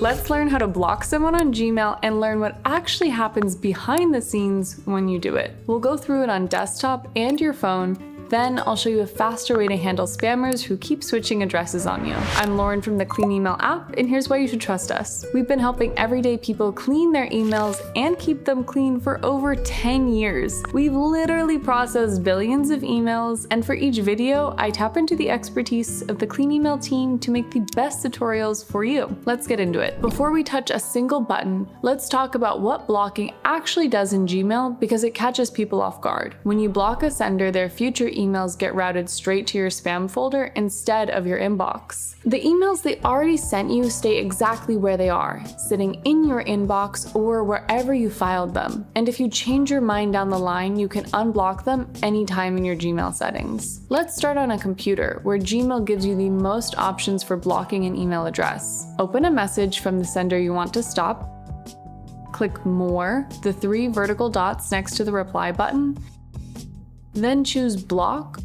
Let's learn how to block someone on Gmail and learn what actually happens behind the scenes when you do it. We'll go through it on desktop and your phone. Then I'll show you a faster way to handle spammers who keep switching addresses on you. I'm Lauren from the Clean Email app, and here's why you should trust us. We've been helping everyday people clean their emails and keep them clean for over 10 years. We've literally processed billions of emails, and for each video, I tap into the expertise of the Clean Email team to make the best tutorials for you. Let's get into it. Before we touch a single button, let's talk about what blocking actually does in Gmail because it catches people off guard. When you block a sender, their future emails get routed straight to your spam folder instead of your inbox. The emails they already sent you stay exactly where they are, sitting in your inbox or wherever you filed them. And if you change your mind down the line, you can unblock them anytime in your Gmail settings. Let's start on a computer, where Gmail gives you the most options for blocking an email address. Open a message from the sender you want to stop. Click More, the 3 vertical dots next to the reply button. Then choose Block.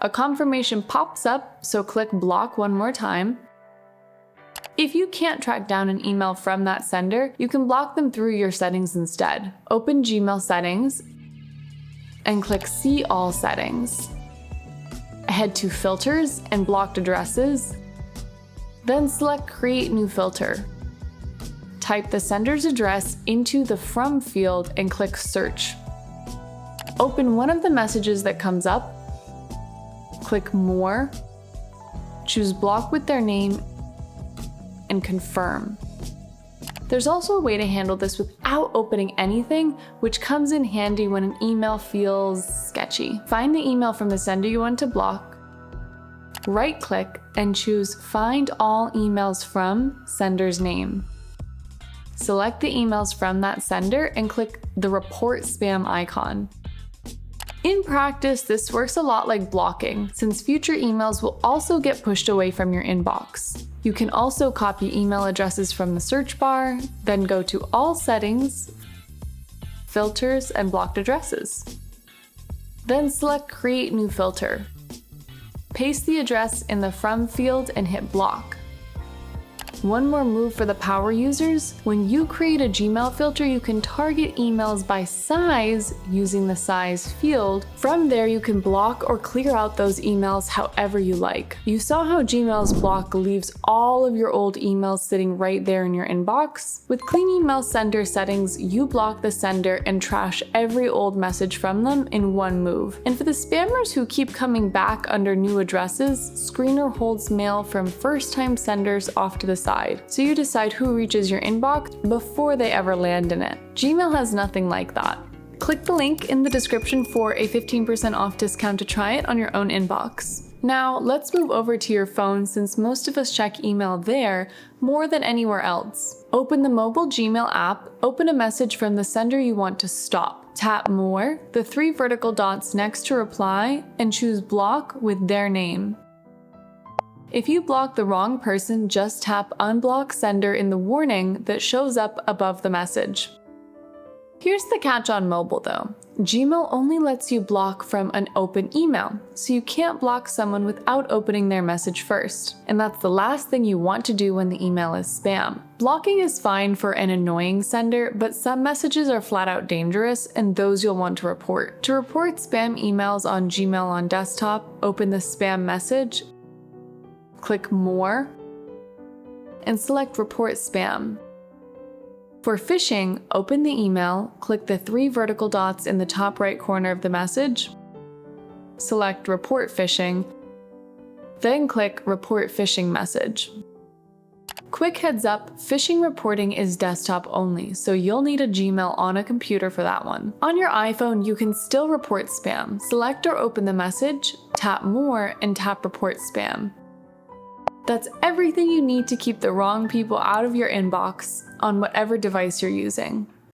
A confirmation pops up, so click Block one more time. If you can't track down an email from that sender, you can block them through your settings instead. Open Gmail settings and click See All Settings. Head to Filters and Blocked Addresses. Then select Create New Filter. Type the sender's address into the From field and click Search. Open one of the messages that comes up, click More, choose Block with their name, and confirm. There's also a way to handle this without opening anything, which comes in handy when an email feels sketchy. Find the email from the sender you want to block, right-click, and choose Find All Emails from Sender's Name. Select the emails from that sender and click the Report Spam icon. In practice, this works a lot like blocking, since future emails will also get pushed away from your inbox. You can also copy email addresses from the search bar, then go to All Settings, Filters, and Blocked Addresses. Then select Create New Filter. Paste the address in the From field and hit Block. One more move for the power users: when you create a Gmail filter, you can target emails by size using the size field. From there, you can block or clear out those emails however you like. You saw how Gmail's block leaves all of your old emails sitting right there in your inbox? With Clean Email Sender settings, you block the sender and trash every old message from them in one move. And for the spammers who keep coming back under new addresses, Screener holds mail from first-time senders off to the side, so you decide who reaches your inbox before they ever land in it. Gmail has nothing like that. Click the link in the description for a 15% off discount to try it on your own inbox. Now, let's move over to your phone, since most of us check email there more than anywhere else. Open the mobile Gmail app, open a message from the sender you want to stop. Tap More, the 3 vertical dots next to Reply, and choose Block with their name. If you block the wrong person, just tap Unblock Sender in the warning that shows up above the message. Here's the catch on mobile though. Gmail only lets you block from an open email, so you can't block someone without opening their message first. And that's the last thing you want to do when the email is spam. Blocking is fine for an annoying sender, but some messages are flat out dangerous, and those you'll want to report. To report spam emails on Gmail on desktop, open the spam message, click More, and select Report Spam. For phishing, open the email, click the 3 vertical dots in the top right corner of the message, select Report Phishing, then click Report Phishing Message. Quick heads up, phishing reporting is desktop only, so you'll need a Gmail on a computer for that one. On your iPhone, you can still report spam. Select or open the message, tap More, and tap Report Spam. That's everything you need to keep the wrong people out of your inbox on whatever device you're using.